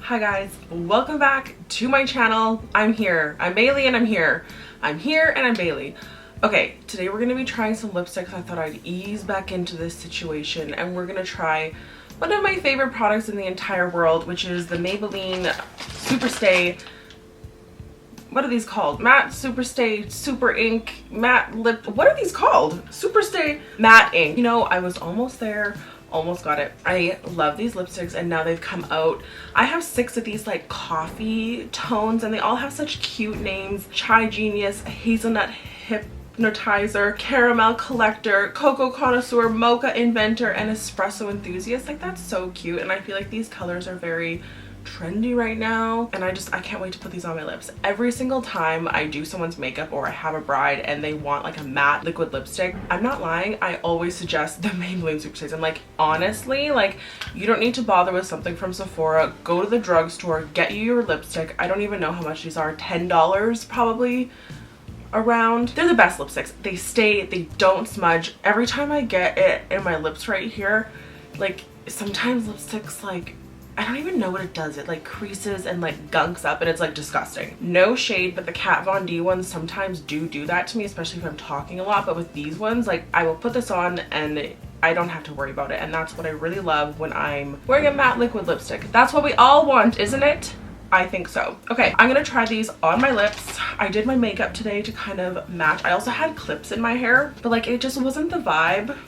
Hi guys, welcome back to my channel. I'm here. I'm Bailey and I'm here. I'm here and I'm Bailey. Okay, today we're gonna be trying some lipsticks. I thought I'd ease back into this situation and we're gonna try one of my favorite products in the entire world, which is the Maybelline Superstay. What are these called? Matte Superstay Super Ink Matte Lip. What are these called? Superstay Matte Ink. You know, I was almost there. Almost got it. I love these lipsticks and now they've come out. I have 6 of these like coffee tones and they all have such cute names. Chai Genius, Hazelnut Hypnotizer, Caramel Collector, Cocoa Connoisseur, Mocha Inventor, and Espresso Enthusiast. Like, that's so cute, and I feel like these colors are very trendy right now, and I can't wait to put these on my lips. Every single time I do someone's makeup or I have a bride and they want like a matte liquid lipstick, I'm not lying, I always suggest the Maybelline Superstays. I'm like, honestly, like, you don't need to bother with something from Sephora. Go to the drugstore, get you your lipstick. I don't even know how much these are. $10 probably around. They're the best lipsticks. They stay, they don't smudge. Every time I get it in my lips right here, like, sometimes lipsticks, like, I don't even know what it does. It like creases and like gunks up and it's like disgusting. No shade, but the Kat Von D ones sometimes do that to me, especially if I'm talking a lot. But with these ones, like, I will put this on and I don't have to worry about it. And that's what I really love when I'm wearing a matte liquid lipstick. That's what we all want, isn't it? I think so. Okay, I'm gonna try these on my lips. I did my makeup today to kind of match. I also had clips in my hair, but like, it just wasn't the vibe.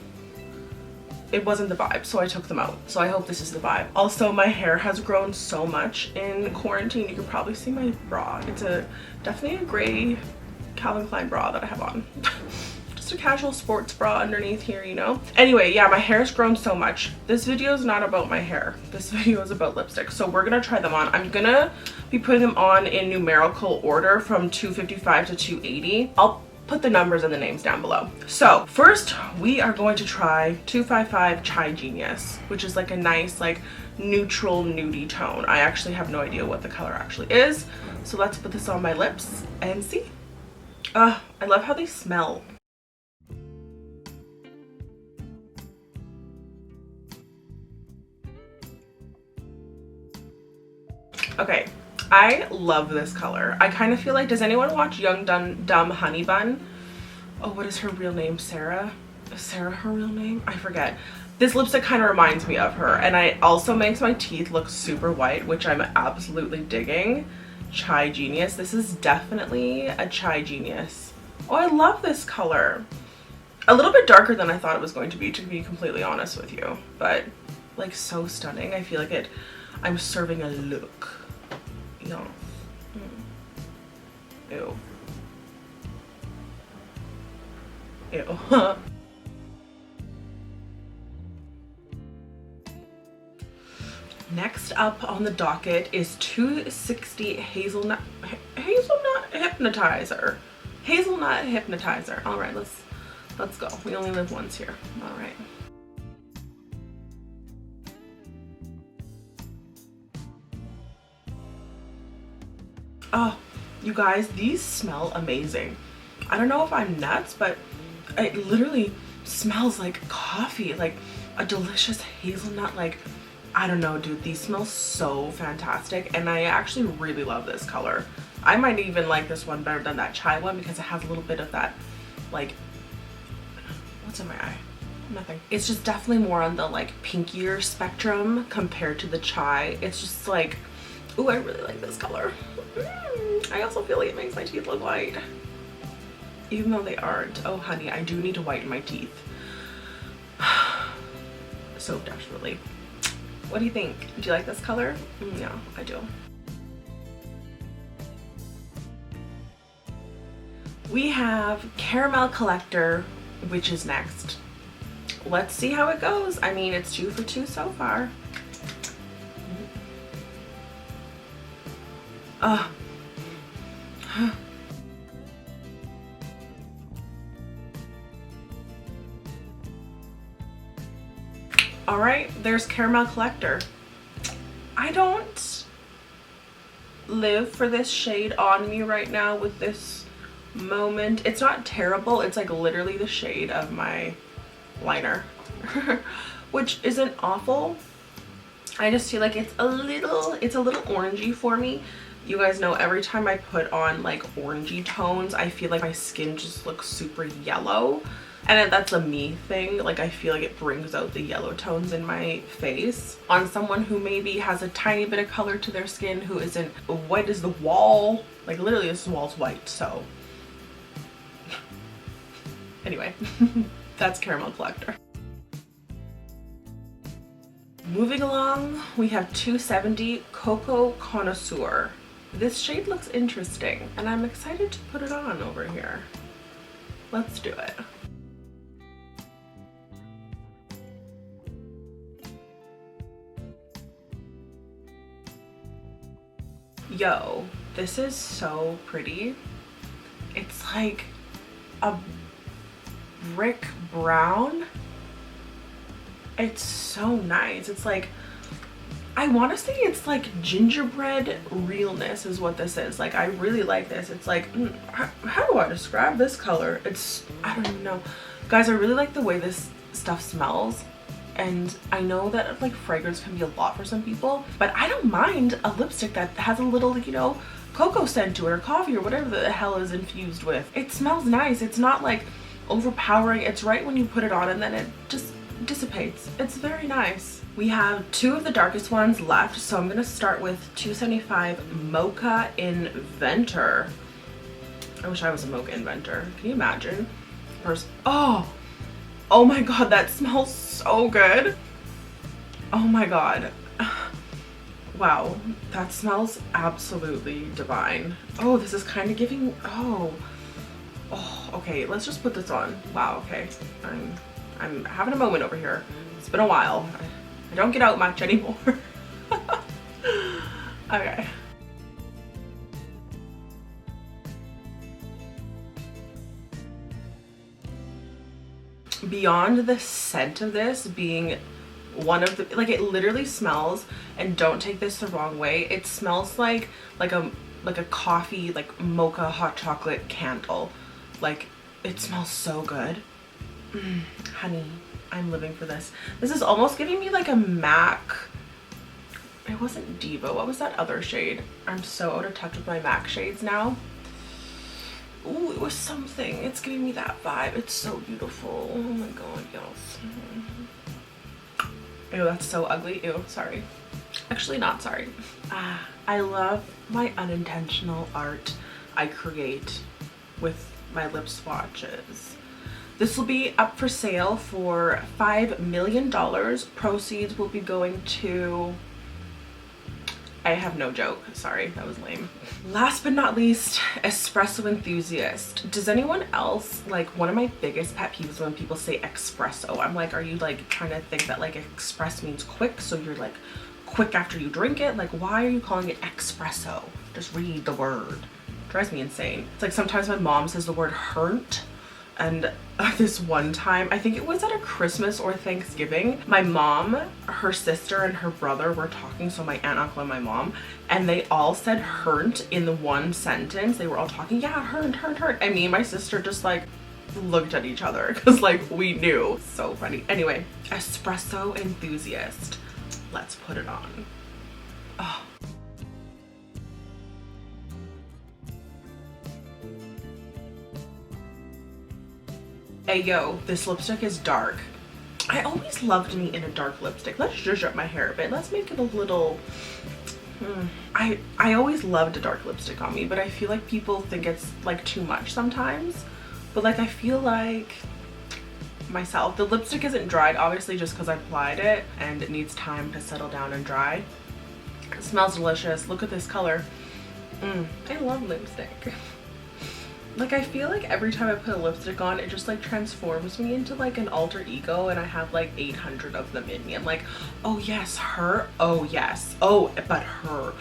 It wasn't the vibe, so I took them out. So I hope this is the vibe. Also, my hair has grown so much in quarantine. You can probably see my bra. It's definitely a gray Calvin Klein bra that I have on. Just a casual sports bra underneath here, you know? Anyway, yeah, my hair's grown so much. This video is not about my hair. This video is about lipstick. So we're gonna try them on. I'm gonna be putting them on in numerical order from 255 to 280. I'll put the numbers and the names down below. So first we are going to try 255 Chai Genius, which is like a nice like neutral nudie tone. I actually have no idea what the color actually is. So let's put this on my lips and see. I love how they smell. Okay, I love this color. I kind of feel like, does anyone watch Young Dumb Honey Bun? Oh, what is her real name? Sarah? Is Sarah her real name? I forget. This lipstick kind of reminds me of her, and it also makes my teeth look super white, which I'm absolutely digging. Chai Genius. This is definitely a Chai Genius. Oh, I love this color. A little bit darker than I thought it was going to be completely honest with you, but like so stunning. I feel like I'm serving a look. No. Ew. Ew. Next up on the docket is 260 Hazelnut Hypnotizer. Hazelnut Hypnotizer. All right, let's go. We only live once here. All right. Oh, you guys, these smell amazing. I don't know if I'm nuts, but it literally smells like coffee, like a delicious hazelnut. Like, I don't know, dude, these smell so fantastic, and I actually really love this color. I might even like this one better than that Chai one because it has a little bit of that, like, what's in my eye? Nothing. It's just definitely more on the like pinkier spectrum compared to the Chai. It's just like, ooh, I really like this color. I also feel like it makes my teeth look white, even though they aren't. Oh honey, I do need to whiten my teeth. So desperately. What do you think? Do you like this color? Yeah, I do. We have Caramel Collector, which is next. Let's see how it goes. I mean, it's 2 for 2 so far. All right, there's Caramel Collector. I don't live for this shade on me right now with this moment. It's not terrible. It's like literally the shade of my liner, which isn't awful. I just feel like it's a little orangey for me. You guys know every time I put on like orangey tones, I feel like my skin just looks super yellow. And that's a me thing. Like I feel like it brings out the yellow tones in my face. On someone who maybe has a tiny bit of color to their skin, who isn't white as the wall. Like literally this wall's white, so. Anyway, that's Caramel Collector. Moving along, we have 270 Cocoa Connoisseur. This shade looks interesting and I'm excited to put it on over here. Let's do it. Yo, this is so pretty. It's like a brick brown. It's so nice. It's like, I want to say it's like gingerbread realness is what this is. Like I really like this. It's like, how do I describe this color? It's, I don't even know. Guys, I really like the way this stuff smells. And I know that like fragrance can be a lot for some people, but I don't mind a lipstick that has a little, you know, cocoa scent to it or coffee or whatever the hell is infused with. It smells nice. It's not like overpowering. It's right when you put it on and then it just dissipates. It's very nice. We have two of the darkest ones left, so I'm gonna start with 275 Mocha Inventor. I wish I was a Mocha Inventor. Can you imagine? First, oh my god, that smells so good. Oh my god. Wow, that smells absolutely divine. Oh, this is kind of giving, okay, let's just put this on. Wow, okay. I'm having a moment over here. It's been a while. I don't get out much anymore. Okay. Beyond the scent of this being one of the, like, it literally smells, and don't take this the wrong way, it smells like a coffee, like mocha hot chocolate candle. Like it smells so good. Honey, I'm living for this. This is almost giving me like a MAC. It wasn't Diva. What was that other shade? I'm so out of touch with my MAC shades now. Ooh, it was something. It's giving me that vibe. It's so beautiful. Oh my god, yes. Ew, that's so ugly. Ew, sorry. Actually, not sorry. I love my unintentional art I create with my lip swatches. This will be up for sale for $5 million. Proceeds will be going to... I have no joke. Sorry, that was lame. Last but not least, Espresso Enthusiast. Does anyone else, like, one of my biggest pet peeves when people say espresso, I'm like, are you like trying to think that like express means quick, so you're like quick after you drink it? Like, why are you calling it espresso? Just read the word. It drives me insane. It's like sometimes my mom says the word hurt. And this one time, I think it was at a Christmas or Thanksgiving, my mom, her sister, and her brother were talking, so my aunt, uncle, and my mom, and they all said hurt in the one sentence. They were all talking, yeah, hurt. And me and my sister just like looked at each other because like we knew. So funny. Anyway, Espresso Enthusiast. Let's put it on. Oh. Hey yo, this lipstick is dark. I always loved me in a dark lipstick. Let's zhuzh up my hair a bit. Let's make it a little... I always loved a dark lipstick on me, but I feel like people think it's like too much sometimes. But like I feel like myself, the lipstick isn't dried obviously just because I applied it and it needs time to settle down and dry. It smells delicious. Look at this color. I love lipstick. Like I feel like every time I put a lipstick on, it just like transforms me into like an alter ego, and I have like 800 of them in me. I'm like, oh yes, her, oh yes, oh but her,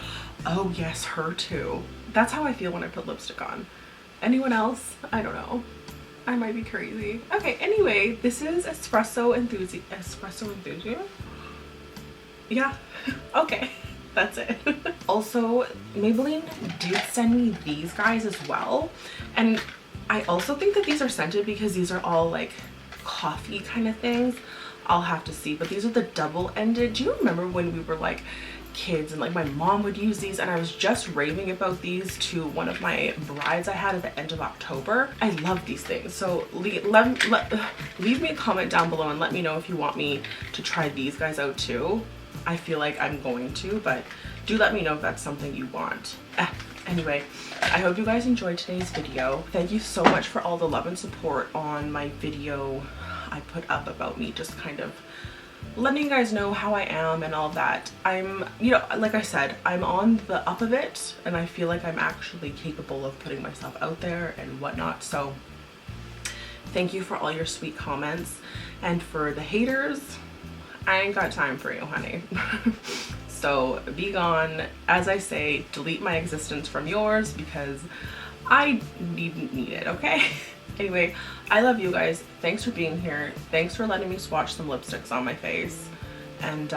oh yes, her too. That's how I feel when I put lipstick on. Anyone else? I don't know. I might be crazy. Okay, anyway, this is Espresso Enthusiast. Espresso Enthusiast? Yeah, okay. That's it. Also, Maybelline did send me these guys as well, and I also think that these are scented because these are all like coffee kind of things, I'll have to see. But these are the double-ended. Do you remember when we were like kids and like my mom would use these, and I was just raving about these to one of my brides I had at the end of October? I love these things. So leave me a comment down below and let me know if you want me to try these guys out too. I feel like I'm going to, but do let me know if that's something you want. Anyway, I hope you guys enjoyed today's video. Thank you so much for all the love and support on my video I put up about me just kind of letting you guys know how I am and all that. I'm, you know, like I said, I'm on the up of it, and I feel like I'm actually capable of putting myself out there and whatnot. So thank you for all your sweet comments, and for the haters, I ain't got time for you, honey. So be gone. As I say, delete my existence from yours because I needn't need it, okay? Anyway, I love you guys. Thanks for being here. Thanks for letting me swatch some lipsticks on my face. And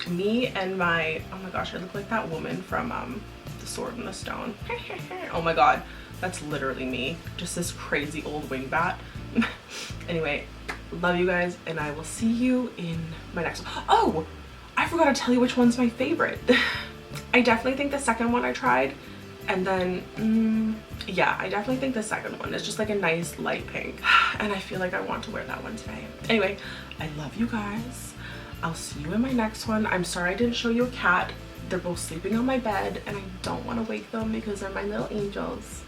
me and my, oh my gosh, I look like that woman from The Sword and the Stone. Oh my god, that's literally me. Just this crazy old wingbat. Anyway, love you guys, and I will see you in my next one. Oh, I forgot to tell you which one's my favorite. I definitely think the second one I tried, and then yeah, I definitely think the second one is just like a nice light pink, and I feel like I want to wear that one today. Anyway, I love you guys. I'll see you in my next one. I'm sorry I didn't show you a cat. They're both sleeping on my bed, and I don't want to wake them because they're my little angels.